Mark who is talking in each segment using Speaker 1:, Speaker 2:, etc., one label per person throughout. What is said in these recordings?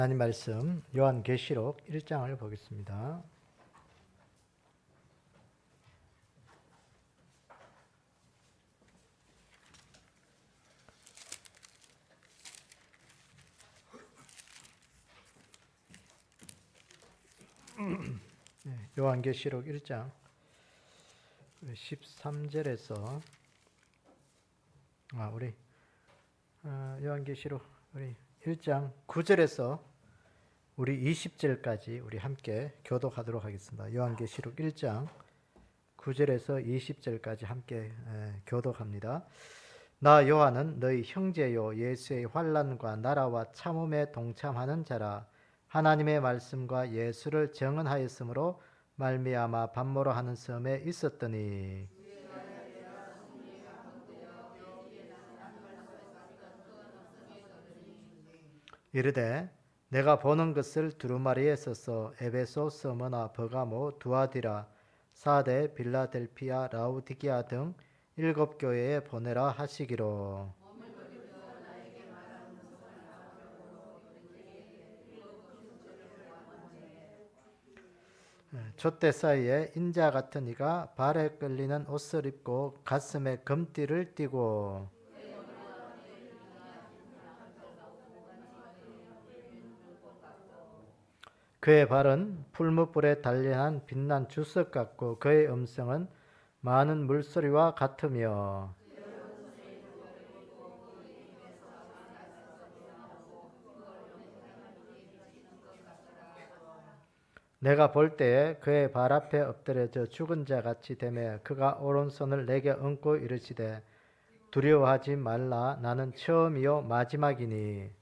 Speaker 1: 하나님 말씀 요한계시록 1장을 보겠습니다. 요한계시록 1장 13절에서 요한계시록 우리 1장 9절에서 우리 20절까지 우리 함께 교독하도록 하겠습니다. 요한계시록 1장 9절에서 20절까지 함께 교독합니다. 나 요한은 너희 형제요 예수의 환난과 나라와 참음에 동참하는 자라. 하나님의 말씀과 예수를 증언하였으므로 말미암아 반모로 하는 섬에 있었더니 이르되 내가 보는 것을 두루마리에 써서 에베소, 스무나, 버가모, 두아디라, 사데, 빌라델피아, 라우디기아 등 7교회에 보내라 하시기로. 촛대 사이에 인자 같은 이가 발에 끌리는 옷을 입고 가슴에 금띠를 띠고 그의 발은 풀무불에 단련한 빛난 주석 같고 그의 음성은 많은 물소리와 같으며 내가 볼 때에 그의 발 앞에 엎드려져 죽은 자 같이 되매 그가 오른손을 내게 얹고 이르시되 두려워하지 말라. 나는 처음이요 마지막이니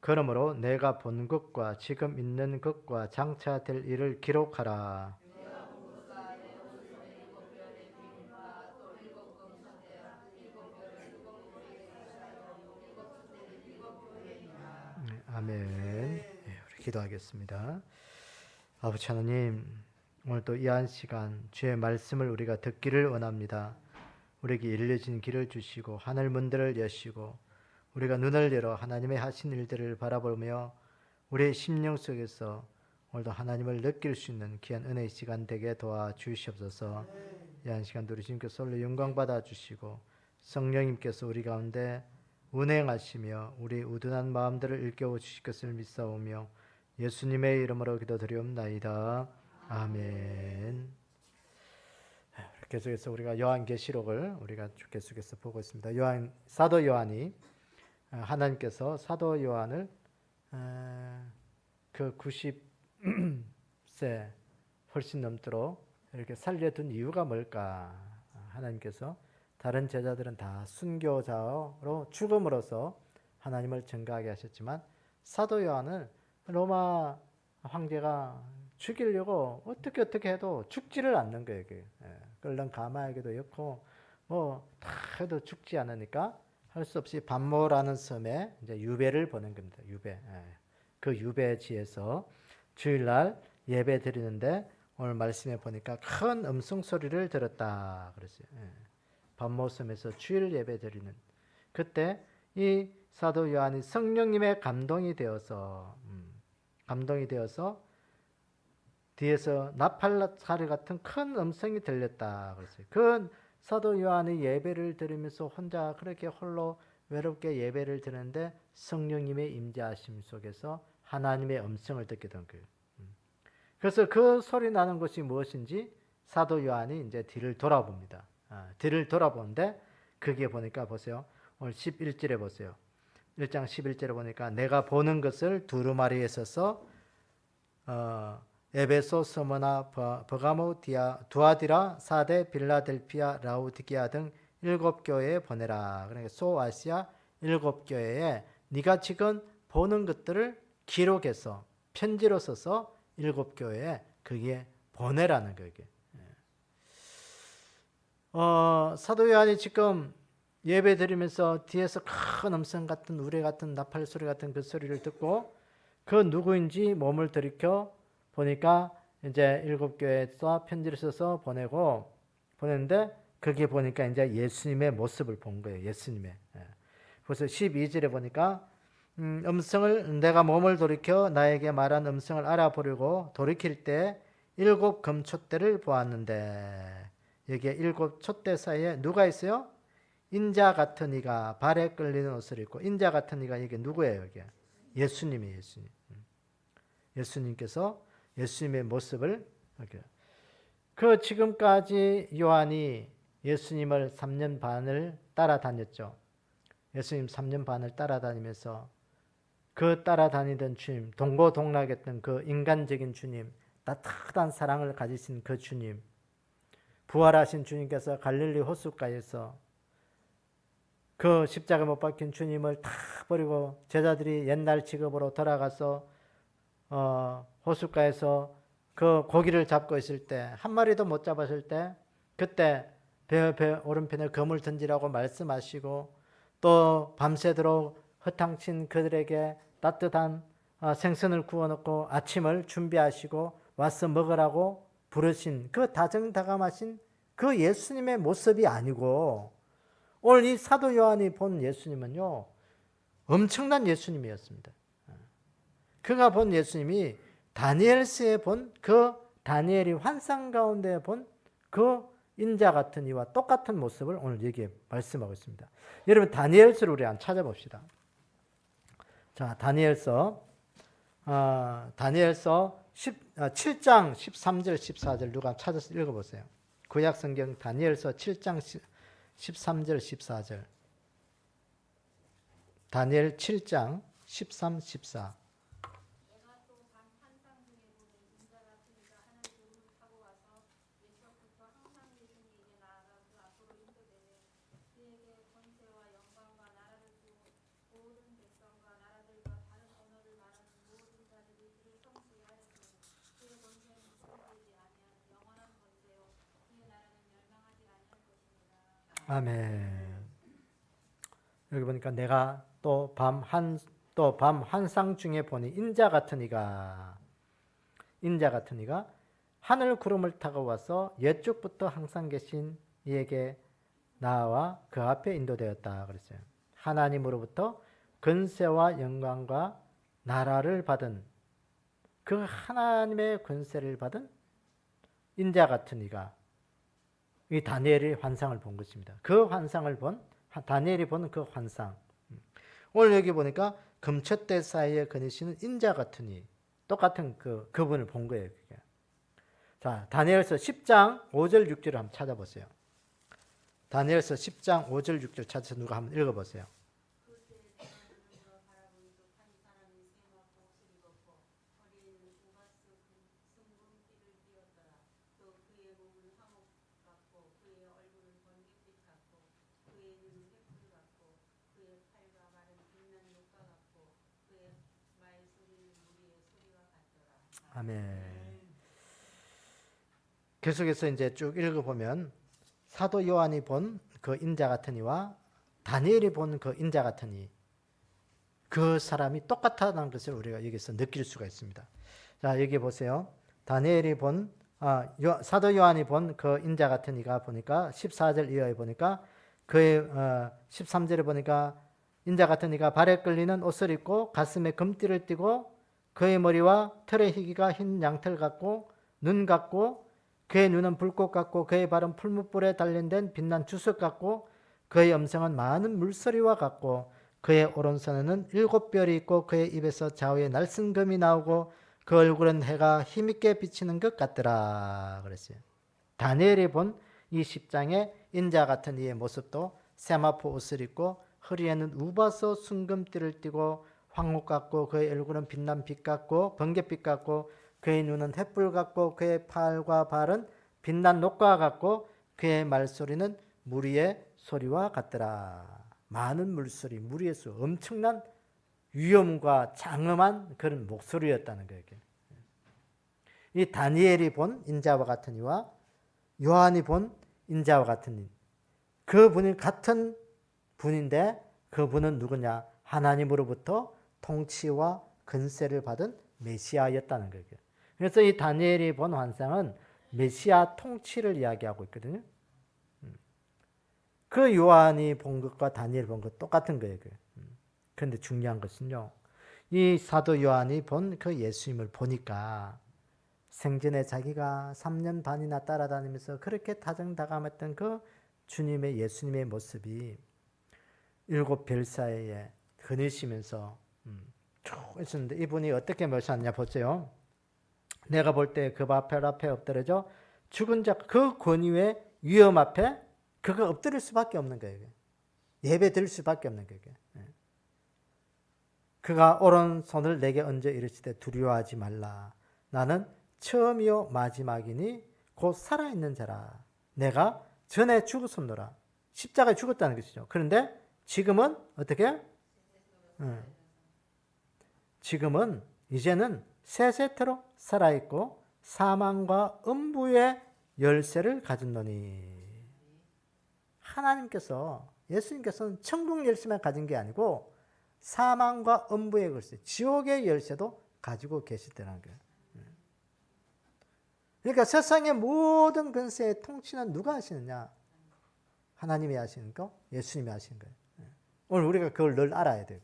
Speaker 1: 그러므로 내가 본 것과 지금 있는 것과 장차 될 일을 기록하라. 아멘. 우리 기도하겠습니다. 아버지 하나님, 오늘 또 이 한 시간 주의 말씀을 우리가 듣기를 원합니다. 우리에게 일려진 길을 주시고 하늘 문들을 여시고 우리가 눈을 열어 하나님의 하신 일들을 바라보며 우리의 심령 속에서 오늘도 하나님을 느낄 수 있는 귀한 은혜의 시간 되게 도와주시옵소서. 이 한 시간 우리 주님께서 홀로 영광 받아주시고 성령님께서 우리 가운데 운행하시며 우리 우둔한 마음들을 일깨워 주실 것을 믿사오며 예수님의 이름으로 기도드리옵나이다. 아멘. 계속해서 우리가 요한계시록을 우리가 계속해서 보고 있습니다. 사도 요한이 하나님께서 사도 요한을 그 90세 훨씬 넘도록 이렇게 살려둔 이유가 뭘까? 하나님께서 다른 제자들은 다 순교자로 죽음으로써 하나님을 증거하게 하셨지만 사도 요한을 로마 황제가 죽이려고 어떻게 해도 죽지를 않는 거예요. 끓는 가마에게도 였고 다 해도 죽지 않으니까 할 수 없이 반모라는 섬에 이제 유배를 보낸 겁니다. 유배. 그 유배지에서 주일날 예배 드리는데 오늘 말씀에 보니까 큰 음성 소리를 들었다 그랬어요. 반모섬에서 주일 예배 드리는 그때 이 사도 요한이 성령님의 감동이 되어서 뒤에서 나팔소리 같은 큰 음성이 들렸다 그랬어요. 그 사도 요한이 예배를 드리면서 혼자 그렇게 홀로 외롭게 예배를 드리는데 성령님의 임재하심 속에서 하나님의 음성을 듣게 된 거예요. 그래서 그 소리 나는 것이 무엇인지 사도 요한이 이제 뒤를 돌아봅니다. 뒤를 돌아보는데 그게 보니까 보세요. 오늘 11절에 보세요. 1장 11절에 보니까 내가 보는 것을 두루마리에 써서 에베소, 스무나, 버가모, 두아디라, 사데, 빌라델피아, 라우디기아 등 7교회에 보내라. 그러니까 소아시아 7교회에 네가 지금 보는 것들을 기록해서 편지로 써서 7교회에 그게 보내라는 거예요. 사도 요한이 지금 예배 드리면서 뒤에서 큰 음성 같은 우레 같은 나팔 소리 같은 그 소리를 듣고 그 누구인지 몸을 들이켜 보니까 이제 7교회에서 편지를 써서 보내고 보냈는데 거기에 보니까 이제 예수님의 모습을 본 거예요. 예수님의. 그래서 12절에 보니까 음성을 내가 몸을 돌이켜 나에게 말한 음성을 알아보려고 돌이킬 때 7 금촛대를 보았는데 여기에 7 촛대 사이에 누가 있어요? 인자 같은 이가 발에 끌리는 옷을 입고 인자 같은 이가 이게 누구예요? 이게 예수님이에요. 예수님. 예수님께서 예수님의 모습을 이렇게 그 지금까지 요한이 예수님을 3년 반을 따라다녔죠. 예수님 3년 반을 따라다니면서 그 따라다니던 주님, 동고동락했던 그 인간적인 주님, 따뜻한 사랑을 가지신 그 주님, 부활하신 주님께서 갈릴리 호숫가에서 그 십자가 못 박힌 주님을 다 버리고 제자들이 옛날 직업으로 돌아가서 호숫가에서 그 고기를 잡고 있을 때 한 마리도 못 잡았을 때 그때 배 오른편에 검을 던지라고 말씀하시고 또 밤새도록 허탕친 그들에게 따뜻한 생선을 구워놓고 아침을 준비하시고 와서 먹으라고 부르신 그 다정다감하신 그 예수님의 모습이 아니고 오늘 이 사도 요한이 본 예수님은요 엄청난 예수님이었습니다. 그가 본 예수님이 다니엘서에 본 그 다니엘이 환상 가운데 본 그 인자 같은 이와 똑같은 모습을 오늘 여기에 말씀하고 있습니다. 여러분 다니엘서를 우리 한번 찾아봅시다. 자, 다니엘서 7장 13절 14절 누가 찾아서 읽어보세요. 구약성경 다니엘서 7장 13절 14절 다니엘 7장 13, 14 아멘. 여기 보니까 내가 또 밤 환상 중에 보니 인자 같은 이가 하늘 구름을 타고 와서 옛적부터 항상 계신 이에게 나와 그 앞에 인도되었다 그랬어요. 하나님으로부터 권세와 영광과 나라를 받은 그 하나님의 권세를 받은 인자 같은 이가 이 다니엘이 환상을 본 것입니다. 그 환상을 다니엘이 본 그 환상. 오늘 여기 보니까 금촛대 사이에 거니시는 인자 같은 이 똑같은 그분을 본 거예요. 그게. 자, 다니엘서 10장 5절 6절을 한번 찾아보세요. 다니엘서 10장 5절 6절 찾아서 누가 한번 읽어보세요. 아멘. 계속해서 이제 쭉 읽어보면 사도 요한이 본 그 인자 같은 이와 다니엘이 본 그 인자 같은 이 그 사람이 똑같다는 것을 우리가 여기서 느낄 수가 있습니다. 자, 여기 보세요. 다니엘이 본 사도 요한이 본 그 인자 같은 이가 보니까 14절 이하에 보니까 그의 13절에 보니까 인자 같은 이가 발에 끌리는 옷을 입고 가슴에 금띠를 띠고 그의 머리와 털의 희기가 흰 양털 같고 눈 같고 그의 눈은 불꽃 같고 그의 발은 풀무불에 단련된 빛난 주석 같고 그의 음성은 많은 물소리와 같고 그의 오른손에는 7별이 있고 그의 입에서 좌우에 날씬금이 나오고 그 얼굴은 해가 힘있게 비치는 것 같더라 그랬어요. 다니엘이 본 이 10장의 인자 같은 이의 모습도 세마포 옷을 입고 허리에는 우바서 순금띠를 띠고 황옥 같고 그의 얼굴은 빛난 빛 같고 번갯빛 같고 그의 눈은 횃불 같고 그의 팔과 발은 빛난 녹과 같고 그의 말소리는 무리의 소리와 같더라. 많은 물소리, 무리의 소리, 엄청난 위엄과 장엄한 그런 목소리였다는 거예요. 이 다니엘이 본 인자와 같은 이와 요한이 본 인자와 같은 이 그분이 같은 분인데 그분은 누구냐? 하나님으로부터 통치와 권세를 받은 메시아였다는 거예요. 그래서 이 다니엘이 본 환상은 메시아 통치를 이야기하고 있거든요. 그 요한이 본 것과 다니엘 본 것 똑같은 거예요. 그런데 중요한 것은요. 이 사도 요한이 본 그 예수님을 보니까 생전에 자기가 3년 반이나 따라다니면서 그렇게 다정다감했던 그 주님의 예수님의 모습이 일곱 별 사이에 그늘시면서 쭉 있었는데 이분이 어떻게 묘사하느냐 보세요. 내가 볼 때 그 별 앞에 엎드려져 죽은 자 그 권위의 위험 앞에 그가 엎드릴 수밖에 없는 거예요. 예배 드릴 수밖에 없는 거예요. 그가 오른손을 내게 얹어 이르시되 두려워하지 말라. 나는 처음이요 마지막이니 곧 살아있는 자라. 내가 전에 죽었었노라. 십자가에 죽었다는 것이죠. 그런데 지금은 어떻게? 지금은 이제는 세세토록 살아있고 사망과 음부의 열쇠를 가졌노니. 하나님께서 예수님께서는 천국 열쇠만 가진 게 아니고 사망과 음부의 열쇠, 지옥의 열쇠도 가지고 계시다는 거예요. 그러니까 세상의 모든 근세의 통치는 누가 하시느냐? 하나님이 하시는 거, 예수님이 하시는 거예요. 오늘 우리가 그걸 늘 알아야 돼요.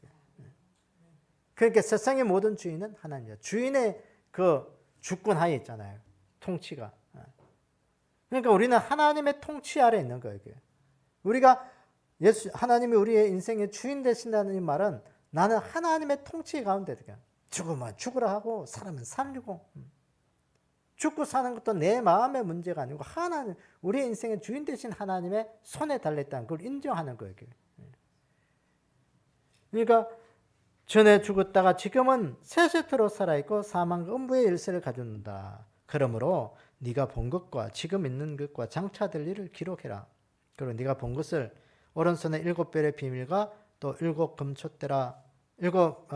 Speaker 1: 그러니까 세상의 모든 주인은 하나님이야. 주인의 그 주권하에 있잖아요. 통치가. 그러니까 우리는 하나님의 통치 아래 있는 거예요. 우리가 하나님이 우리의 인생의 주인 되신다는 이 말은 나는 하나님의 통치 가운데 죽으면 죽으라 하고 살으면 살리고 죽고 사는 것도 내 마음의 문제가 아니고 하나님 우리의 인생의 주인 되신 하나님의 손에 달렸다는 걸 인정하는 거예요. 그러니까 전에 죽었다가 지금은 세세토록 살아있고 사망과 음부의 열쇠를 가졌다. 그러므로 네가 본 것과 지금 있는 것과 장차될 일을 기록해라. 그리고 네가 본 것을 오른손에 일곱 별의 비밀과 또 일곱 금촛대라. 일곱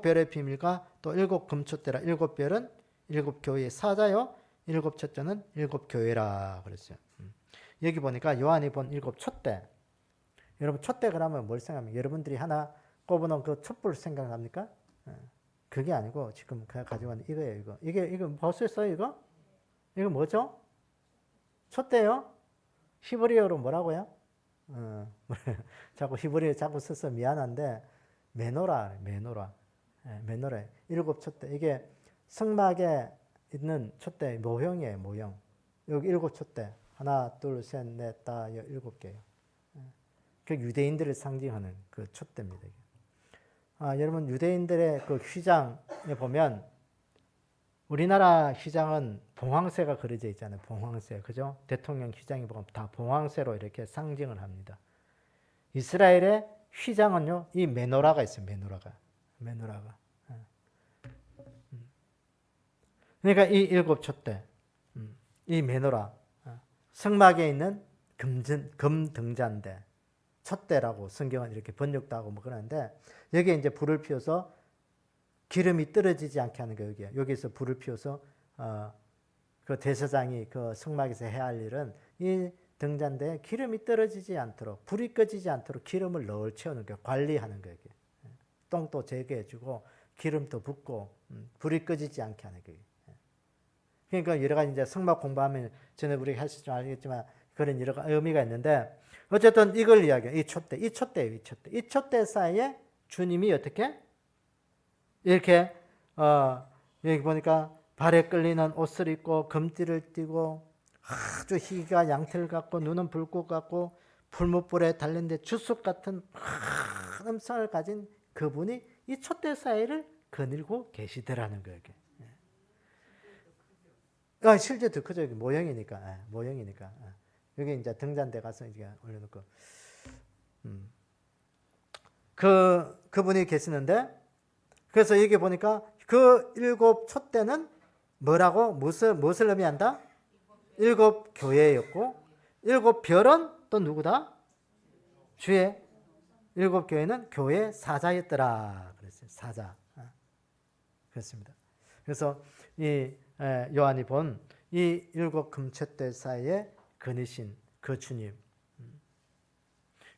Speaker 1: 별의 비밀과 또 일곱 금촛대라. 일곱 별은 일곱 교회의 사자요. 일곱 촛대는 일곱 교회라 그랬어요. 여기 보니까 요한이 본 일곱 촛대. 여러분 촛대 그러면 뭘 생각합니까? 여러분들이 하나 꼽아놓은 그 촛불 생각납니까? 그게 아니고 지금 가지고 있는 이거예요. 이거 보셨어요 이거? 이거 뭐죠? 촛대요? 히브리어로 뭐라고요? 자꾸 히브리어 자꾸 써서 미안한데 메노라. 메노라. 일곱 촛대. 이게 성막에 있는 촛대 모형이에요. 모형. 여기 일곱 촛대. 하나, 둘, 셋, 넷, 다 일곱 개예요. 그 유대인들을 상징하는 그 촛대입니다. 여러분 유대인들의 그 휘장에 보면 우리나라 휘장은 봉황새가 그려져 있잖아요. 봉황새. 그죠? 대통령 휘장이 보면 다 봉황새로 이렇게 상징을 합니다. 이스라엘의 휘장은요. 이 메노라가 있어요. 메노라가. 그러니까 이 일곱 촛대. 이 메노라. 성막에 있는 금등잔대. 촛대라고 성경은 이렇게 번역도 하고 뭐 그러는데 여기에 이제 불을 피워서 기름이 떨어지지 않게 하는 거예요. 여기서 불을 피워서 그 대제사장이 그 성막에서 해야 할 일은 이 등잔대에 기름이 떨어지지 않도록 불이 꺼지지 않도록 기름을 널 채우는 거예요. 관리하는 거예요. 똥도 제거해주고 기름도 붓고 불이 꺼지지 않게 하는 거예요. 그러니까 여러 가지 이제 성막 공부하면 전에 우리가 하실 줄 알겠지만 그런 여러 가지 의미가 있는데 어쨌든 이걸 이야기해요. 이 촛대 사이에 주님이 어떻게 이렇게 여기 보니까 발에 끌리는 옷을 입고 금띠를 띠고 아주 희가 양털 같고 눈은 불꽃 같고 풀무불에 달린데 주석 같은 큰 음성을 가진 그분이 이 촛대 사이를 거닐고 계시더라는 거예요. 실제 더 크죠. 모형이니까. 여기 이제 등잔대 가서 이제 올려놓고 그분이 계시는데 그래서 여기 보니까 그 일곱 촛대는 뭐라고 무엇을 의미한다? 일곱 교회였고 일곱 별은 또 누구다? 주의 일곱 교회는 교회 사자였더라 그랬어요. 사자. 그렇습니다. 그래서 이 요한이 본 이 일곱 금촛대 사이에 거니신 그 주님.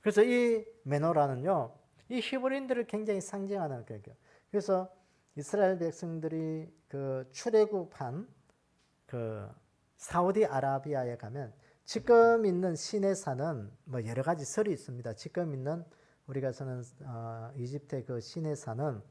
Speaker 1: 그래서 이 메노라는요, 이 히브리인들을 굉장히 상징하는 거예요. 그래서 이스라엘 백성들이 그 출애굽한 그 사우디아라비아에 가면 지금 있는 시내산은 뭐 여러 가지 설이 있습니다. 지금 있는 우리가 서는 이집트의 그 시내산은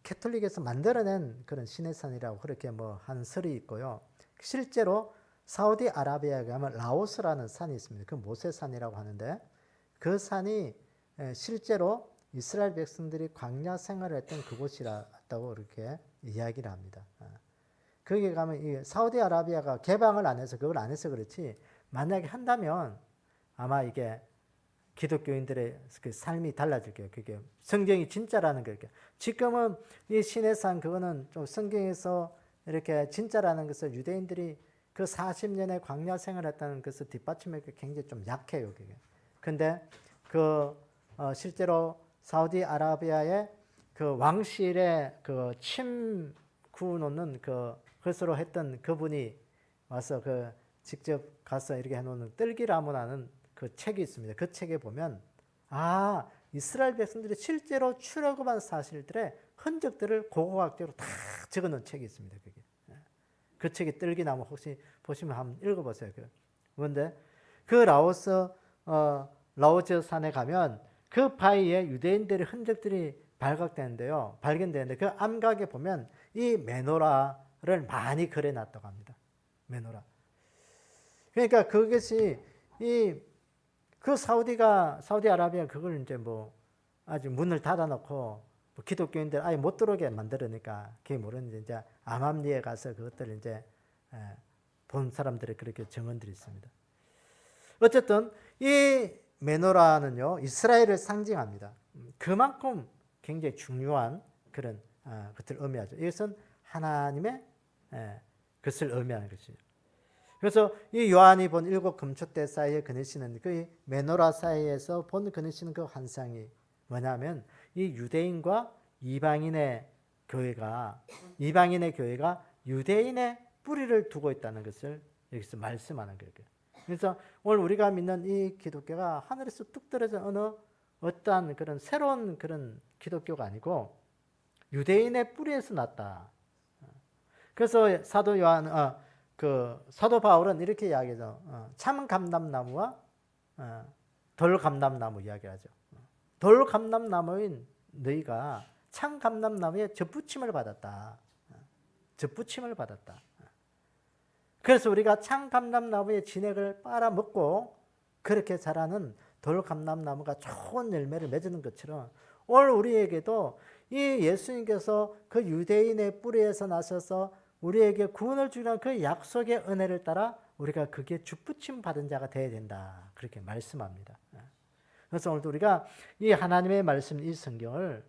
Speaker 1: 캐톨릭에서 만들어낸 그런 시내산이라고 그렇게 뭐 하는 설이 있고요. 실제로 사우디아라비아에 가면 라오스라는 산이 있습니다. 그 모세산이라고 하는데 그 산이 실제로 이스라엘 백성들이 광야 생활을 했던 그곳이라고 이렇게 이야기를 합니다. 거기에 가면 이 사우디아라비아가 개방을 안 해서 그걸 안 해서 그렇지 만약에 한다면 아마 이게 기독교인들의 그 삶이 달라질 거예요. 그게 성경이 진짜라는 거예요. 지금은 이 시내산 그거는 좀 성경에서 이렇게 진짜라는 것을 유대인들이 그 40년의 광야 생활했다는 것을 뒷받침하기 굉장히 좀 약해요. 그게. 근데 실제로 사우디아라비아의 그 왕실의 그 침구 놓는 그것으로 했던 그분이 와서 직접 가서 이렇게 해놓는 뜰기라모라는 그 책이 있습니다. 그 책에 보면 이스라엘 백성들이 실제로 출애굽한 사실들의 흔적들을 고고학적으로 다 적어놓은 책이 있습니다. 그게. 그 책이 뜰기나무 혹시 보시면 한번 읽어보세요. 그런데 그 라오즈 산에 가면 그 바위에 유대인들의 흔적들이 발견되는데 그 암각에 보면 이 메노라를 많이 그려놨다고 합니다. 메노라. 그러니까 그것이 사우디아라비아 그걸 이제 뭐 아주 문을 닫아놓고 뭐 기독교인들 아예 못 들어오게 만들으니까 그게 모르는데 이제 암암리에 가서 그것들을 이제 본 사람들의 그렇게 증언들이 있습니다. 어쨌든 이 메노라는요 이스라엘을 상징합니다. 그만큼 굉장히 중요한 그런 것을 의미하죠. 이것은 하나님의 것을 의미하는 것이죠. 그래서 이 요한이 본 7 금초대 사이에 그리시는 그 메노라 사이에서 그리시는 그 환상이 뭐냐면 이 유대인과 이방인의 교회가 유대인의 뿌리를 두고 있다는 것을 여기서 말씀하는 거예요. 그래서 오늘 우리가 믿는 이 기독교가 하늘에서 뚝 떨어져 어떠한 그런 새로운 그런 기독교가 아니고 유대인의 뿌리에서 났다. 그래서 사도 바울은 이렇게 이야기하죠. 참 감람나무와 돌 감람나무 이야기하죠. 돌 감람나무인 너희가 참 감람나무에 접붙임을 받았다. 접붙임을 받았다. 그래서 우리가 참 감람나무의 진액을 빨아먹고 그렇게 자라는 돌 감람나무가 좋은 열매를 맺는 것처럼 오늘 우리에게도 이 예수님께서 그 유대인의 뿌리에서 나셔서 우리에게 구원을 주는 그 약속의 은혜를 따라 우리가 그게 주붙임 받은 자가 되어야 된다. 그렇게 말씀합니다. 그래서 오늘도 우리가 이 하나님의 말씀, 이 성경을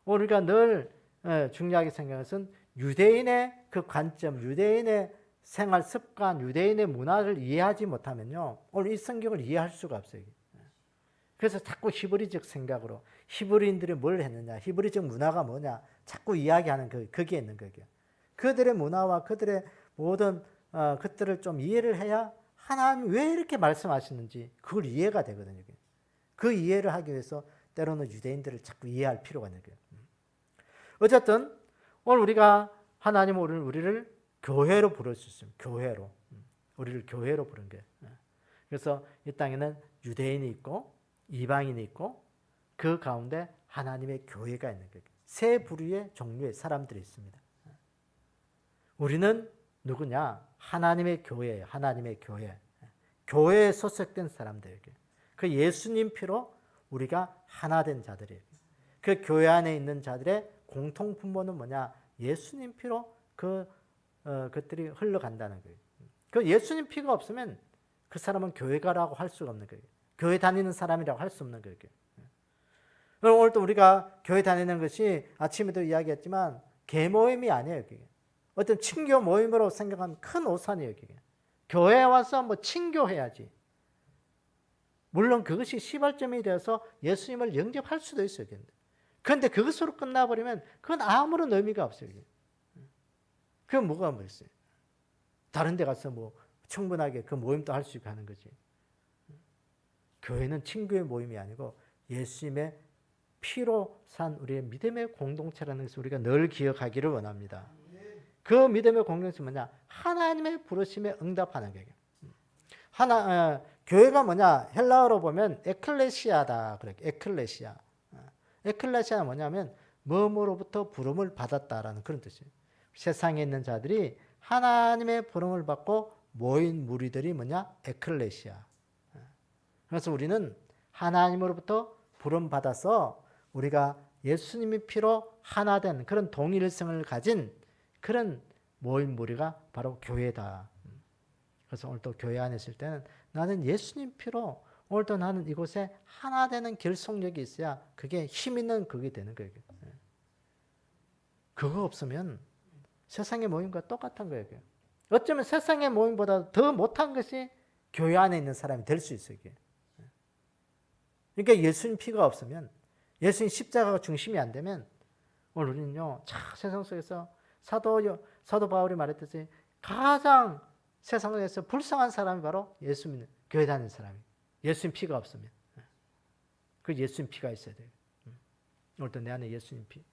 Speaker 1: 우리가 늘 중요하게 생각하는 것은 유대인의 그 관점, 유대인의 생활 습관, 유대인의 문화를 이해하지 못하면요. 오늘 이 성경을 이해할 수가 없어요. 그래서 자꾸 히브리적 생각으로 히브리인들이 뭘 했느냐, 히브리적 문화가 뭐냐 자꾸 이야기하는 거기에 있는 거예요. 그들의 문화와 그들의 모든 것들을 좀 이해를 해야 하나님이 왜 이렇게 말씀하시는지 그걸 이해가 되거든요. 그 이해를 하기 위해서 때로는 유대인들을 자꾸 이해할 필요가 있는 거예요. 어쨌든 오늘 우리가 하나님은 우리를 교회로 부를 수 있습니다. 교회로. 우리를 교회로 부른 거예요. 그래서 이 땅에는 유대인이 있고 이방인이 있고 그 가운데 하나님의 교회가 있는 거예요. 세 부류의 종류의 사람들이 있습니다. 우리는 누구냐? 하나님의 교회예요. 하나님의 교회. 교회에 소속된 사람들에게. 그 예수님 피로 우리가 하나 된 자들이에요. 그 교회 안에 있는 자들의 공통 분모는 뭐냐? 예수님 피로 그것들이 흘러간다는 거예요. 그 예수님 피가 없으면 그 사람은 교회가라고 할 수가 없는 거예요. 교회 다니는 사람이라고 할 수 없는 거예요. 오늘 또 우리가 교회 다니는 것이 아침에도 이야기했지만 계모임이 아니에요. 그게. 어떤 친교 모임으로 생각하면 큰 오산이에요. 그게. 교회에 와서 뭐 친교해야지. 물론 그것이 시발점이 되어서 예수님을 영접할 수도 있어요. 그런데 그것으로 끝나버리면 그건 아무런 의미가 없어요. 그건 뭐가 있어요? 다른 데 가서 뭐 충분하게 그 모임도 할 수 있고 하는 거지. 교회는 친구의 모임이 아니고 예수님의 피로 산 우리의 믿음의 공동체라는 것을 우리가 늘 기억하기를 원합니다. 그 믿음의 공동체는 뭐냐? 하나님의 부르심에 응답하는 거예요. 교회가 뭐냐? 헬라어로 보면 에클레시아다. 그래. 에클레시아. 에클레시아는 뭐냐면 뭐뭐로부터 부름을 받았다라는 그런 뜻이에요. 세상에 있는 자들이 하나님의 부름을 받고 모인 무리들이 뭐냐? 에클레시아. 그래서 우리는 하나님으로부터 부름 받아서 우리가 예수님의 피로 하나 된 그런 동일성을 가진 그런 모인 무리가 바로 교회다. 그래서 오늘 또 교회 안에 있을 때는 나는 예수님 피로 오늘도 나는 이곳에 하나 되는 결속력이 있어야 그게 힘 있는 그게 되는 거예요. 그거 없으면 세상의 모임과 똑같은 거예요. 어쩌면 세상의 모임보다 더 못한 것이 교회 안에 있는 사람이 될 수 있어요. 그러니까 예수님 피가 없으면, 예수님 십자가가 중심이 안 되면 오늘 우리는요, 세상 속에서 사도 바울이 말했듯이 가장 세상에서 불쌍한 사람이 바로 예수 믿는 교회 다니는 사람이. 예수님 피가 없으면. 그 예수님 피가 있어야 돼요. 오늘도 내 안에 예수님 피.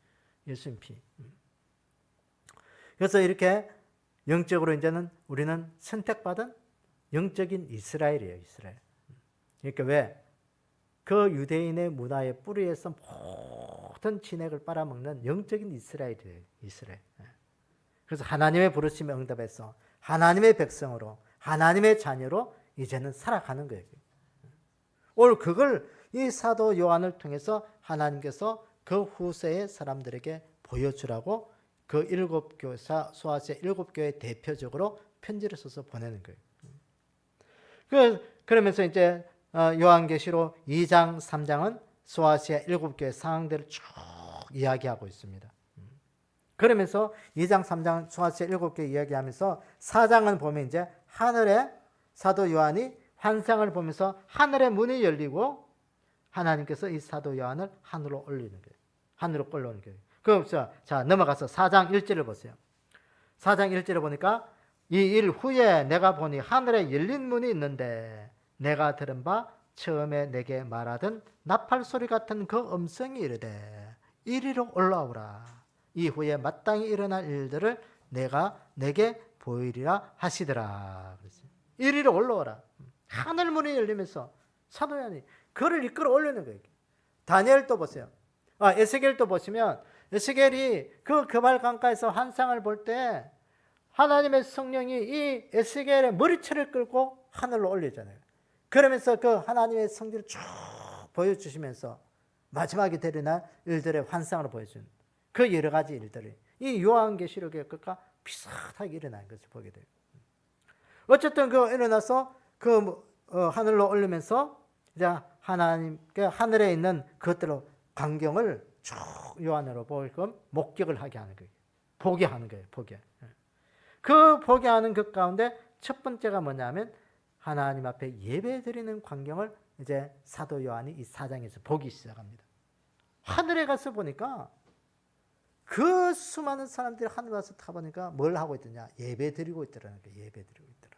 Speaker 1: 그래서 이렇게 영적으로 이제는 우리는 선택받은 영적인 이스라엘이에요. 이스라엘. 그러니까 왜? 그 유대인의 문화의 뿌리에서 모든 진액을 빨아먹는 영적인 이스라엘이에요. 이스라엘. 그래서 하나님의 부르심에 응답해서 하나님의 백성으로, 하나님의 자녀로 이제는 살아가는 거예요. 오늘 그걸 이 사도 요한을 통해서 하나님께서 그 후세의 사람들에게 보여주라고 그 일곱 교사, 소아시아 일곱 교회 대표적으로 편지를 써서 보내는 거예요. 그러면서 이제 요한계시록 2장, 3장은 소아시아 일곱 교회 상황들을 쭉 이야기하고 있습니다. 그러면서 2장, 3장 소아시아 일곱 교회 이야기하면서 4장은 보면 이제 하늘에 사도 요한이 환상을 보면서 하늘의 문이 열리고 하나님께서 이 사도 요한을 하늘로 올리는 거예요. 하늘로 끌어오는 거예요. 그래서 자 넘어가서 4장 1절을 보세요. 4장 1절을 보니까 이 일 후에 내가 보니 하늘에 열린 문이 있는데 내가 들은 바 처음에 내게 말하던 나팔 소리 같은 그 음성이 이르되 이리로 올라오라. 이후에 마땅히 일어날 일들을 내가 내게 보이리라 하시더라. 이리로 올라오라. 하늘 문이 열리면서 사도 요한이 그를 이끌어 올리는 거예요. 다니엘도 보세요. 에스겔도 보시면 에스겔이 그 그발 강가에서 환상을 볼 때 하나님의 성령이 이 에스겔의 머리채를 끌고 하늘로 올리잖아요. 그러면서 그 하나님의 성질을 쭉 보여주시면서 마지막에 되리날 일들의 환상을 보여주는 그 여러 가지 일들이 이 요한계시록의 것과 비슷하게 일어나는 것을 보게 돼요. 어쨌든 그 일어나서 그 하늘로 올리면서 이제 하나님께 하늘에 있는 그것들로 광경을 쭉 요한으로 보게끔 목격을 하게 하는 거예요. 보게 하는 거예요. 보게. 그 보게 하는 것 가운데 첫 번째가 뭐냐면 하나님 앞에 예배드리는 광경을 이제 사도 요한이 이 4장에서 보기 시작합니다. 하늘에 가서 보니까 그 수많은 사람들이 하늘 와서 타보니까 뭘 하고 있더냐? 예배드리고 있더라는 거예요. 예배드리고 있더라.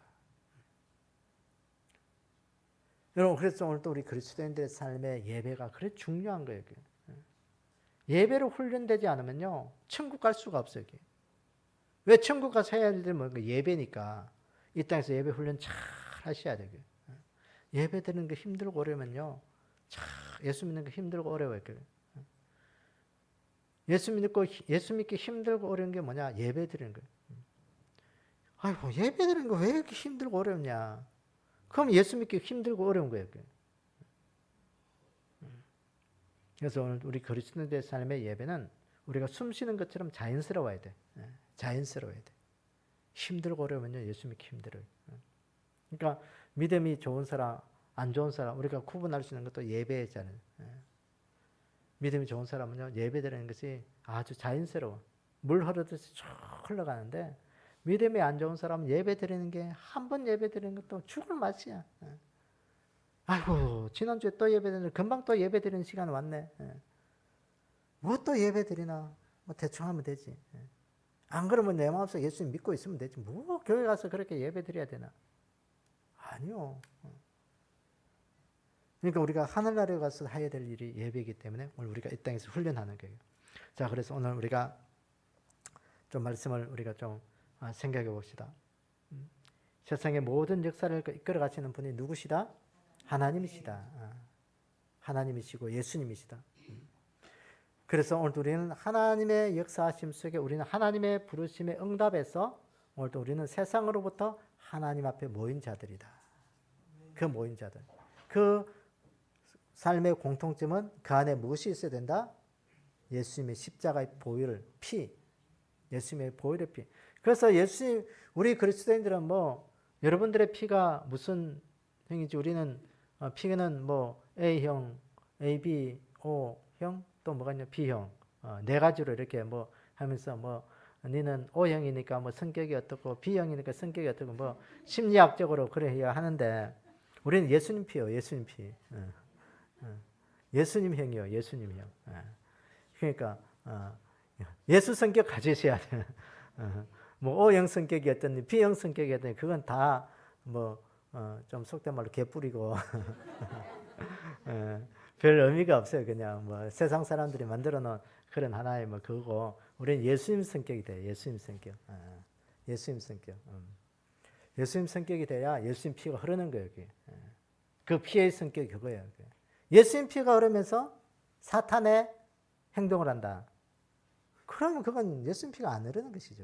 Speaker 1: 여러분 그래서 오늘 또 우리 그리스도인들의 삶의 예배가 그래 중요한 거예요. 예배로 훈련되지 않으면요 천국 갈 수가 없어요. 왜 천국 가서 해야 할 일은 뭐 예배니까 이 땅에서 예배 훈련 잘 하셔야 돼요. 예배 드리는 거 힘들고 어려우면요 예수 믿는 거 힘들고 어려워요. 예수 믿기 힘들고 어려운 게 뭐냐? 예배 드리는 거예요. 아이고 예배 드리는 거 왜 이렇게 힘들고 어렵냐? 그럼 예수 믿기 힘들고 어려운 거예요. 그래서 오늘 우리 그리스도인들의 삶의 예배는 우리가 숨 쉬는 것처럼 자연스러워야 돼. 자연스러워야 돼. 힘들고 어려우면요 예수 믿기 힘들어요. 그러니까 믿음이 좋은 사람, 안 좋은 사람 우리가 구분할 수 있는 것도 예배잖아요. 믿음이 좋은 사람은요 예배 드리는 것이 아주 자연스러워. 물 흐르듯이 쭉 흘러가는데 믿음이 안 좋은 사람은 예배 드리는 게 한 번 예배 드리는 것도 죽을 맛이야. 아이고 지난주에 또 예배 드리는데 금방 또 예배 드리는 시간 왔네. 뭐 또 예배 드리나? 뭐 대충 하면 되지. 안 그러면 내 마음속에 예수님 믿고 있으면 되지. 뭐 교회 가서 그렇게 예배 드려야 되나? 아니요. 그러니까 우리가 하늘나라에 가서 해야 될 일이 예배이기 때문에 오늘 우리가 이 땅에서 훈련하는 거예요. 자, 그래서 오늘 우리가 좀 말씀을 우리가 좀 생각해 봅시다. 세상의 모든 역사를 이끌어 가시는 분이 누구시다? 하나님이시다. 하나님이시고 예수님이시다. 그래서 오늘 우리는 하나님의 역사하심 속에 우리는 하나님의 부르심에 응답해서 오늘도 우리는 세상으로부터 하나님 앞에 모인 자들이다. 그 모인 자들. 그 삶의 공통점은 그 안에 무엇이 있어야 된다? 예수님의 십자가의 보혈, 피. 예수님의 보혈의 피. 그래서 우리 그리스도인들은 뭐 여러분들의 피가 무슨 형이지? 우리는 피는 뭐 A형, AB, O형, 또 뭐가 있냐? B형. 네 가지로 이렇게 뭐 하면서 뭐 너는 O형이니까 뭐 성격이 어떻고 B형이니까 성격이 어떻고 뭐 심리학적으로 그래 해야 하는데 우리는 예수님 피요. 예수님 피. 예수님형이요. 예수님형. 그러니까 예수 성격 가지셔야 돼. 뭐 O형 성격이었더니 B형 성격이었더니 그건 다 뭐 좀 속된 말로 개뿌리고 별 의미가 없어요. 그냥 뭐 세상 사람들이 만들어 놓은 그런 하나의 뭐 그거고 우리는 예수님 성격이 돼요. 예수님 성격. 예수님 성격. 예수님 성격이 돼야 예수님 피가 흐르는 거예요. 그게. 그 피의 성격이 그거예요. 예수님 피가 흐르면서 사탄의 행동을 한다. 그러면 그건 예수님 피가 안 흐르는 것이죠.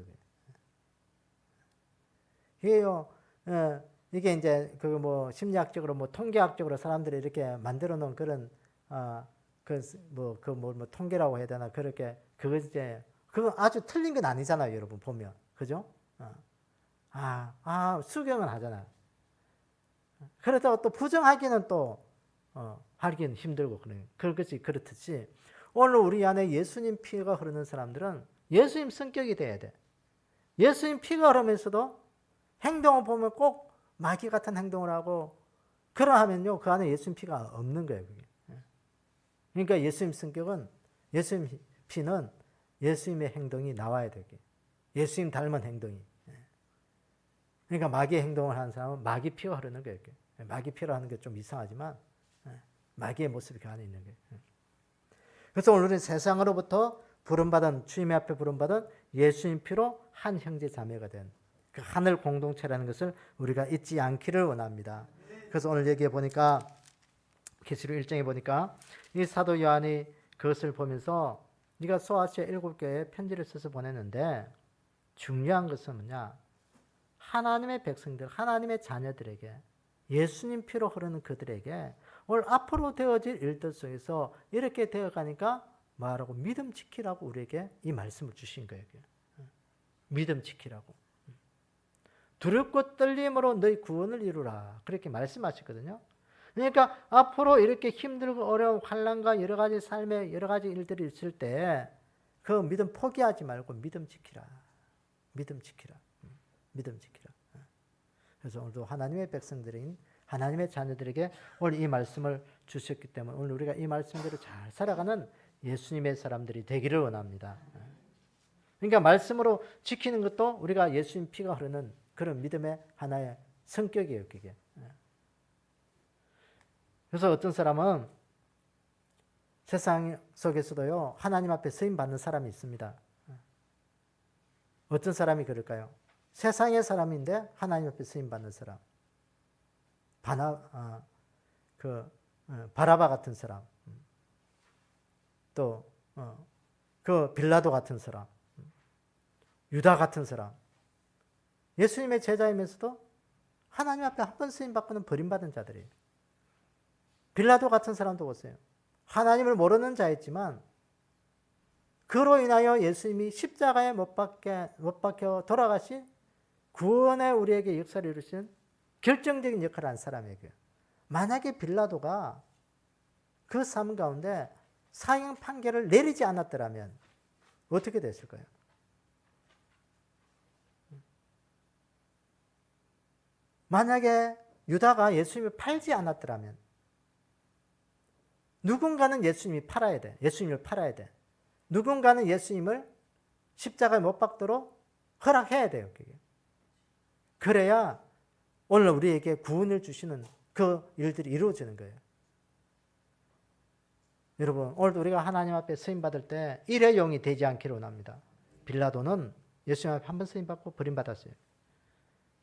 Speaker 1: 이게요, 이게 이제 그 뭐 심리학적으로 뭐 통계학적으로 사람들이 이렇게 만들어 놓은 그런 뭐 통계라고 해야 되나 그렇게 그거 아주 틀린 건 아니잖아요, 여러분 보면 그죠? 수경은 하잖아. 그렇다고 또 부정하기는 또 하기는 힘들고 그것이 그렇듯이 오늘 우리 안에 예수님 피가 흐르는 사람들은 예수님 성격이 돼야 돼. 예수님 피가 흐르면서도 행동을 보면 꼭 마귀 같은 행동을 하고 그러하면요 그 안에 예수님 피가 없는 거예요. 그게. 그러니까 예수님 성격은 예수님 피는 예수님의 행동이 나와야 되게. 예수님 닮은 행동이. 그러니까 마귀의 행동을 하는 사람은 마귀 피가 흐르는 거예요. 마귀 피로 하는 게 좀 이상하지만 마귀의 모습이 그 안에 있는 거예요. 그래서 오늘은 세상으로부터 부름받은 주님의 앞에 부름받은 예수님 피로 한 형제 자매가 된 그 하늘 공동체라는 것을 우리가 잊지 않기를 원합니다. 그래서 오늘 여기에 보니까 계시록 1장에 보니까 이 사도 요한이 그것을 보면서 네가 소아시아 7교회에 편지를 써서 보냈는데 중요한 것은 뭐냐? 하나님의 백성들, 하나님의 자녀들에게 예수님 피로 흐르는 그들에게 오늘 앞으로 되어질 일들 속에서 이렇게 되어가니까 뭐라고 믿음 지키라고 우리에게 이 말씀을 주신 거예요. 믿음 지키라고. 두렵고 떨림으로 너희 구원을 이루라. 그렇게 말씀하셨거든요. 그러니까 앞으로 이렇게 힘들고 어려운 환난과 여러 가지 삶의 여러 가지 일들이 있을 때 그 믿음 포기하지 말고 믿음 지키라. 믿음 지키라. 믿음 지키라. 그래서 오늘도 하나님의 백성들인 하나님의 자녀들에게 오늘 이 말씀을 주셨기 때문에 오늘 우리가 이 말씀대로 잘 살아가는 예수님의 사람들이 되기를 원합니다. 그러니까 말씀으로 지키는 것도 우리가 예수님 피가 흐르는 그런 믿음의 하나의 성격이에요. 그게. 그래서 어떤 사람은 세상 속에서도요 하나님 앞에 쓰임 받는 사람이 있습니다. 어떤 사람이 그럴까요? 세상의 사람인데 하나님 앞에 쓰임 받는 사람. 바라바 같은 사람. 또 그 빌라도 같은 사람. 유다 같은 사람. 예수님의 제자이면서도 하나님 앞에 한 번 쓰임 받고는 버림받은 자들이에요. 빌라도 같은 사람도 보세요. 하나님을 모르는 자였지만 그로 인하여 예수님이 십자가에 못 박혀 돌아가신 구원의 우리에게 역사를 이루신 결정적인 역할을 한 사람에게 만약에 빌라도가 그 삶 가운데 사형 판결을 내리지 않았더라면 어떻게 됐을까요? 만약에 유다가 예수님을 팔지 않았더라면 누군가는 예수님을 팔아야 돼. 누군가는 예수님을 십자가에 못 박도록 허락해야 돼요. 그게. 그래야 오늘 우리에게 구원을 주시는 그 일들이 이루어지는 거예요. 여러분, 오늘도 우리가 하나님 앞에 쓰임받을 때 일회용이 되지 않기를 원합니다. 빌라도는 예수님 앞에 한 번 쓰임받고 버림받았어요.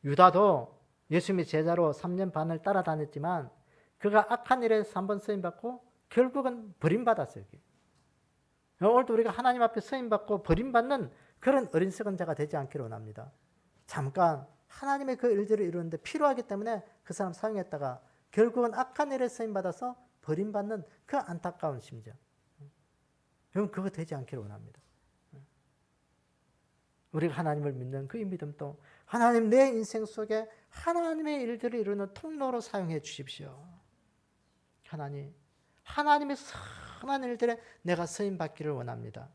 Speaker 1: 유다도 예수님의 제자로 3년 반을 따라다녔지만 그가 악한 일에서 한번 쓰임받고 결국은 버림받았어요. 오늘도 우리가 하나님 앞에 쓰임받고 버림받는 그런 어리석은 자가 되지 않기를 원합니다. 잠깐 하나님의 그 일들을 이루는데 필요하기 때문에 그 사람 사용했다가 결국은 악한 일에 쓰임받아서 버림받는 그 안타까운 심정. 여러분 그거 되지 않기를 원합니다. 우리가 하나님을 믿는 그 믿음도 하나님 내 인생 속에 하나님의 일들을 이루는 통로로 사용해 주십시오. 하나님의 선한 일들에 내가 쓰임받기를 원합니다.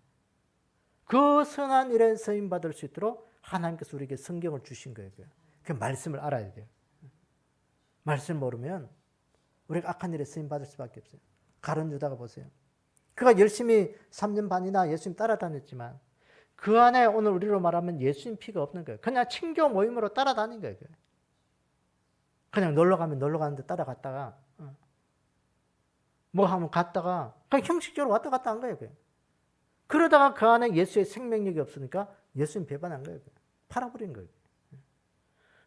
Speaker 1: 그 선한 일에 쓰임받을 수 있도록 하나님께서 우리에게 성경을 주신 거예요. 그 말씀을 알아야 돼요. 말씀 모르면 우리가 악한 일에 쓰임받을 수밖에 없어요. 가룟 유다가 보세요. 그가 열심히 3년 반이나 예수님 따라다녔지만 그 안에 오늘 우리로 말하면 예수님 피가 없는 거예요. 그냥 친교 모임으로 따라다닌 거예요. 그냥 놀러 가면 놀러 가는데 따라갔다가 뭐 하면 갔다가 그냥 형식적으로 왔다 갔다 한 거예요. 그러다가 그 안에 예수의 생명력이 없으니까 예수님 배반한 거예요. 팔아버린 거예요.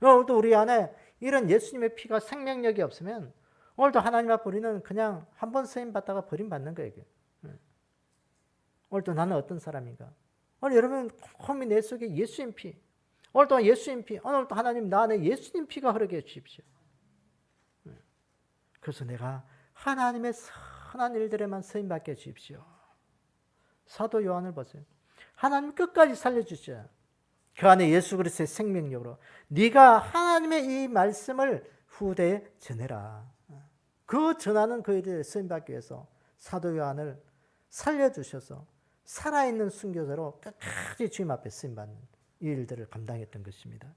Speaker 1: 오늘도 우리 안에 이런 예수님의 피가 생명력이 없으면 오늘도 하나님 앞에 우리는 그냥 한 번 쓰임받다가 버림받는 거예요. 오늘도 나는 어떤 사람인가? 오늘 여러분 홈이 내 속에 예수님 피, 오늘도 예수님 피, 오늘도 하나님 나 안에 예수님 피가 흐르게 해주십시오. 그래서 내가 하나님의 선한 일들에만 쓰임받게 해주십시오. 사도 요한을 보세요. 하나님 끝까지 살려주셔. 그 안에 예수 그리스도의 생명력으로 네가 하나님의 이 말씀을 후대에 전해라. 그 전하는 그 일에 쓰임받기 위해서 사도 요한을 살려주셔서 살아있는 순교자로 끝까지 주님 앞에 쓰임받는 이 일들을 감당했던 것입니다.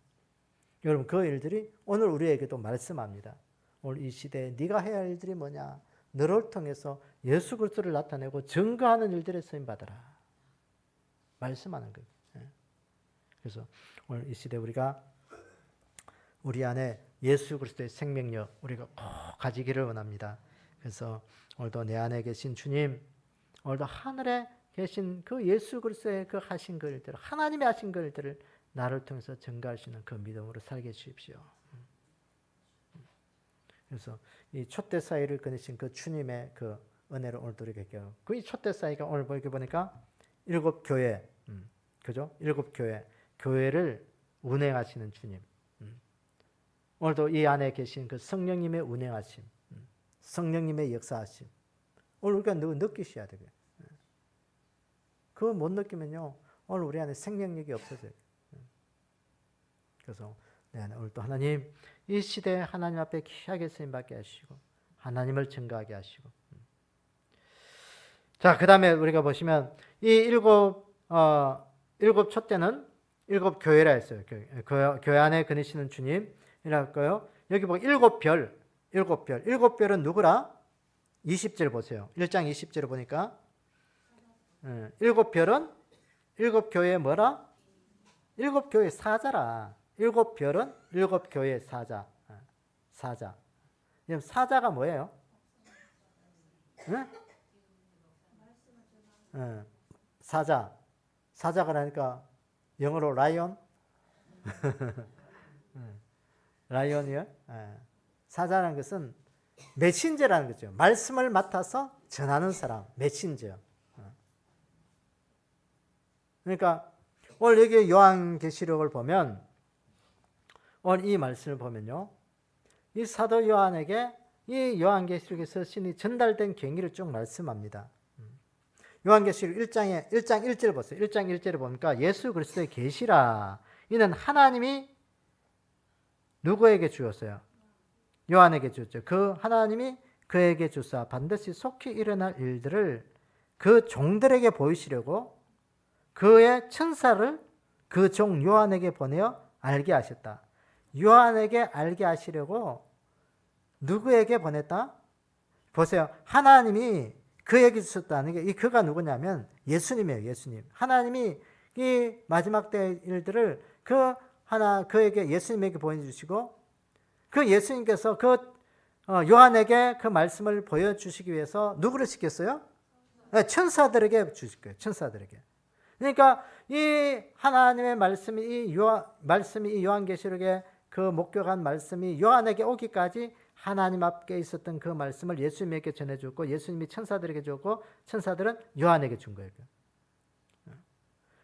Speaker 1: 여러분 그 일들이 오늘 우리에게도 말씀합니다. 오늘 이 시대에 네가 해야 할 일들이 뭐냐? 너를 통해서 예수 그리스도를 나타내고 증거하는 일들에 쓰임받아라. 말씀하는 거예요. 그래서 오늘 이 시대에 우리가 우리 안에 예수 그리스도의 생명력 우리가 꼭 가지기를 원합니다. 그래서 오늘도 내 안에 계신 주님, 오늘도 하늘에 계신 그 예수 그리스도의 그 하신 그 일들, 하나님의 하신 그 일들을 나를 통해서 증거할 수 있는 그 믿음으로 살게 해주십시오. 그래서 이 촛대 사이를 끊으신 그 주님의 그 은혜를 오늘도 우리에게 깨요. 그 이 촛대 사이가 오늘 보니까 7교회, 그죠? 7교회, 교회를 운행하시는 주님. 오늘도 이 안에 계신 그 성령님의 운행하심, 성령님의 역사하심. 오늘 우리가 느끼셔야 되고요. 그거 못 느끼면요, 오늘 우리 안에 생명력이 없어져요. 그래서 오늘 또 하나님, 이 시대에 하나님 앞에 귀하게 쓰임받게 하시고 하나님을 증거하게 하시고. 자, 그 다음에 우리가 보시면 이 일곱 촛대는 7교회라 했어요. 교회 안에 거니시는 주님이랄까요? 여기 보고 7별. 7별은 누구라? 20절 보세요. 1장 20절을 보니까 7별은 7교회의 뭐라? 7교회 사자라. 7별은 7교회의 사자. 사자. 사자가 뭐예요? 사자. 사자가 나니까 영어로 라이온? 라이온이요? 사자라는 것은 메신저라는 거죠. 말씀을 맡아서 전하는 사람, 메신저. 그러니까 오늘 여기 요한계시록을 보면 오늘 이 말씀을 보면요, 이 사도 요한에게 이 요한계시록에서 신이 전달된 경위를 쭉 말씀합니다. 요한계시록 1장 1절 보세요. 1장 1절을 보니까 예수 그리스도의 계시라. 이는 하나님이 누구에게 주었어요? 요한에게 주었죠. 그 하나님이 그에게 주사 반드시 속히 일어날 일들을 그 종들에게 보이시려고 그의 천사를 그 종 요한에게 보내어 알게 하셨다. 요한에게 알게 하시려고 누구에게 보냈다? 보세요. 하나님이 그에게 주셨다는 게, 이 그가 누구냐면 예수님이에요. 예수님. 하나님이 이 마지막 때 일들을 그에게 예수님에게 보여주시고 그 예수님께서 그 요한에게 그 말씀을 보여주시기 위해서 누구를 시켰어요? 천사들에게 주실 거예요. 천사들에게. 그러니까 이 하나님의 말씀이 이 요한계시록에 그 목격한 말씀이 요한에게 오기까지 하나님 앞에 있었던 그 말씀을 예수님에게 전해주고 예수님이 천사들에게 주고 천사들은 요한에게 준 거예요.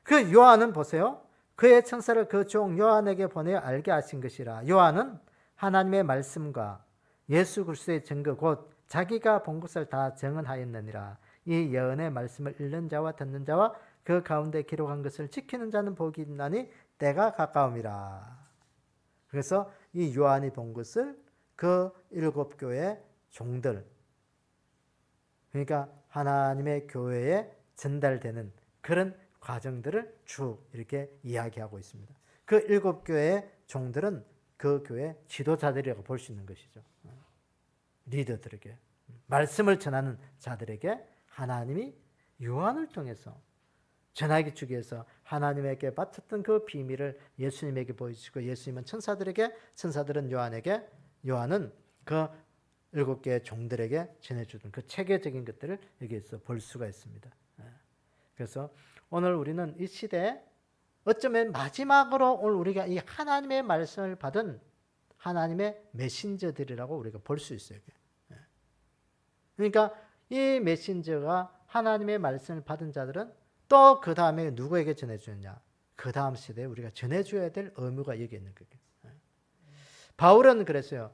Speaker 1: 그 요한은 보세요. 그의 천사를 그 종 요한에게 보내어 알게 하신 것이라. 요한은 하나님의 말씀과 예수 그리스도의 증거 곧 자기가 본 것을 다 증언하였느니라. 이 예언의 말씀을 읽는 자와 듣는 자와 그 가운데 기록한 것을 지키는 자는 복이 있나니 때가 가까움이라. 그래서 이 요한이 본 것을 그 7 교회 종들, 그러니까 하나님의 교회에 전달되는 그런 과정들을 쭉 이렇게 이야기하고 있습니다. 그 7 교회의 종들은 그 교회 지도자들이라고 볼 수 있는 것이죠. 리더들에게, 말씀을 전하는 자들에게 하나님이 요한을 통해서 전하기 주기 위해서 하나님에게 바쳤던 그 비밀을 예수님에게 보여주시고 예수님은 천사들에게, 천사들은 요한에게, 요한은 그 7개의 종들에게 전해주던 그 체계적인 것들을 여기에서 볼 수가 있습니다. 그래서 오늘 우리는 이 시대에 어쩌면 마지막으로 오늘 우리가 이 하나님의 말씀을 받은 하나님의 메신저들이라고 우리가 볼 수 있어요. 그러니까 이 메신저가 하나님의 말씀을 받은 자들은 또 그 다음에 누구에게 전해주느냐? 그 다음 시대에 우리가 전해줘야 될 의무가 여기 있는 거예요. 바울은 그랬어요.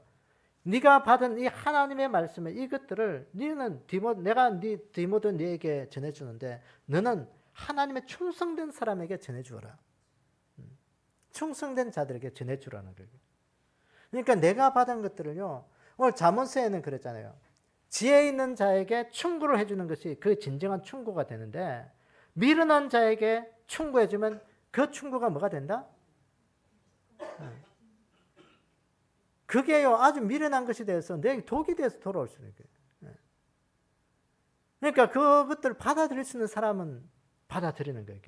Speaker 1: 네가 받은 이 하나님의 말씀을 이것들을 너는 내가 디모데 네에게 전해주는데 너는 하나님의 충성된 사람에게 전해주어라. 충성된 자들에게 전해주라는 거예요. 그러니까 내가 받은 것들은요. 오늘 잠언서에는 그랬잖아요. 지혜 있는 자에게 충고를 해주는 것이 그 진정한 충고가 되는데 미련한 자에게 충고해주면 그 충고가 뭐가 된다? 그게요 아주 미련한 것이 돼서 내 독이 돼서 돌아올 수 있는 거예요. 그러니까 그것들을 받아들일 수 있는 사람은 받아들이는 거예요.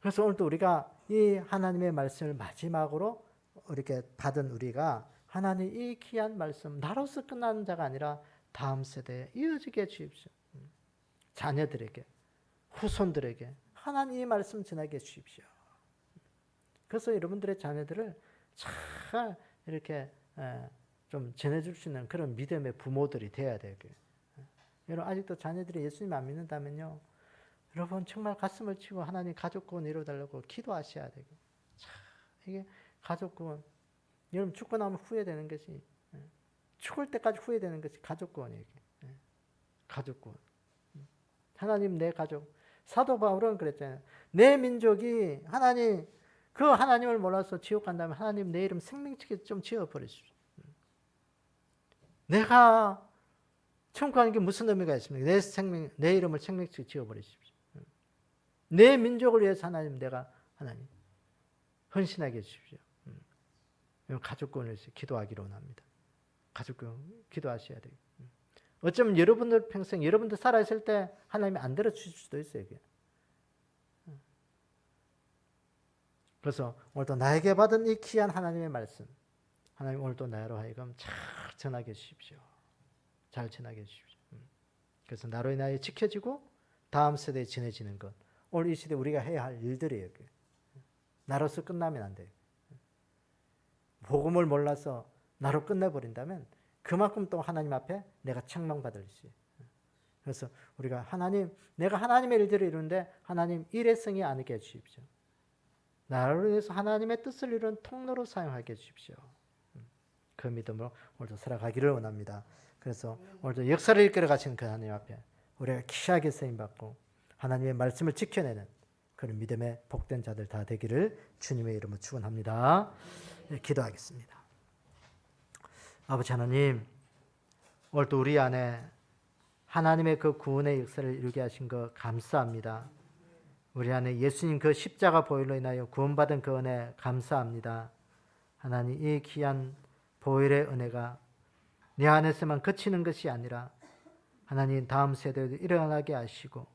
Speaker 1: 그래서 오늘도 우리가 이 하나님의 말씀을 마지막으로 이렇게 받은 우리가 하나님 이 귀한 말씀 나로서 끝나는 자가 아니라 다음 세대에 이어지게 해주십시오. 자녀들에게, 후손들에게 하나님 이 말씀 전하게 해주십시오. 그래서 여러분들의 자녀들을 잘 이렇게 좀 전해줄 수 있는 그런 믿음의 부모들이 돼야 돼요. 여러분 아직도 자녀들이 예수님 안 믿는다면요. 여러분 정말 가슴을 치고 하나님 가족 구원 이루어달라고 기도하셔야 되고. 이게 가족 구원. 여러분 죽고 나면 후회되는 것이 죽을 때까지 후회되는 것이 가족 구원이에요. 가족 구원. 하나님 내 가족. 사도 바울은 그랬잖아요. 내 민족이 하나님 그 하나님을 몰라서 지옥 간다면 하나님 내 이름 생명책에 좀 지어버리십시오. 내가 천국 가는 게 무슨 의미가 있습니까? 내 이름을 생명책에 지어버리십시오. 내 민족을 위해서 하나님 내가 하나님 헌신하게 해주십시오. 가족권을 위해서 기도하기로 원합니다. 가족권 기도하셔야 돼요. 어쩌면 여러분들 평생 여러분들 살아있을 때 하나님이 안 들어주실 수도 있어요. 이게. 그래서 오늘도 나에게 받은 이 귀한 하나님의 말씀 하나님 오늘도 나로 하여금 잘 전하게 해주십시오. 잘 전하게 해주십시오. 그래서 나로 인하여 지켜지고 다음 세대에 전해지는 것 오늘 이 시대 우리가 해야 할 일들이에요. 나로서 끝나면 안 돼요. 복음을 몰라서 나로 끝내버린다면 그만큼 또 하나님 앞에 내가 책망받을 수. 그래서 우리가 하나님, 내가 하나님의 일들을 이루는데 하나님 일회성이 아니게 해주십시오. 나를 위해서 하나님의 뜻을 이루는 통로로 사용하게 해주십시오. 그 믿음으로 오늘도 살아가기를 원합니다. 그래서 오늘도 역사를 이끌어 가시는 그 하나님 앞에 우리가 귀하게 쓰임받고 하나님의 말씀을 지켜내는 그런 믿음의 복된 자들 다 되기를 주님의 이름으로 축원합니다. 기도하겠습니다. 아버지 하나님, 오늘도 우리 안에 하나님의 그 구원의 역사를 이루게 하신 것 감사합니다. 우리 안에 예수님 그 십자가 보혈로 인하여 구원받은 그 은혜 감사합니다. 하나님 이 귀한 보혈의 은혜가 내 안에서만 그치는 것이 아니라 하나님 다음 세대에도 일어나게 하시고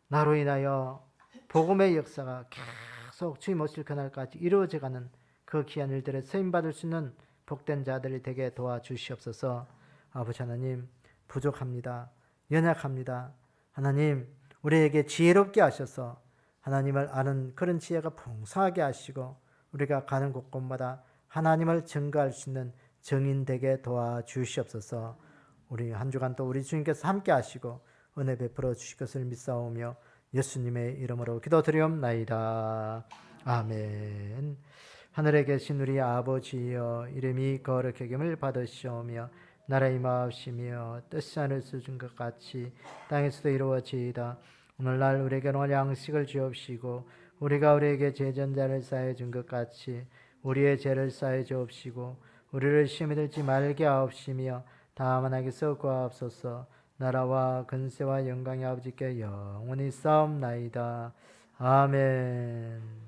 Speaker 1: 나로 인하여 복음의 역사가 계속 주님 오실 그날까지 이루어져가는 그 귀한 일들에 쓰임받을 수 있는 복된 자들이 되게 도와주시옵소서. 아버지 하나님 부족합니다. 연약합니다. 하나님 우리에게 지혜롭게 하셔서 하나님을 아는 그런 지혜가 풍성하게 하시고 우리가 가는 곳곳마다 하나님을 증거할 수 있는 증인 되게 도와주시옵소서. 우리 한 주간 또 우리 주님께서 함께 하시고 은혜 베풀어 주실 것을 믿사오며 예수님의 이름으로 기도드리옵나이다. 아멘. 하늘에 계신 우리 아버지여, 이름이 거룩히 여김을 받으시오며 나라의 임하옵시며 뜻이 하늘에서 준 것 같이 땅에서도 이루어지이다. 오늘날 우리에게 오늘 양식을 주옵시고 우리가 우리에게 죄전자를 사해 준 것 같이 우리의 죄를 사해 주옵시고 우리를 시험에 들지 말게 하옵시며 다만 악에서 구하옵소서. 나라와 근세와 영광이 아버지께 영원히 싸움나이다. 아멘.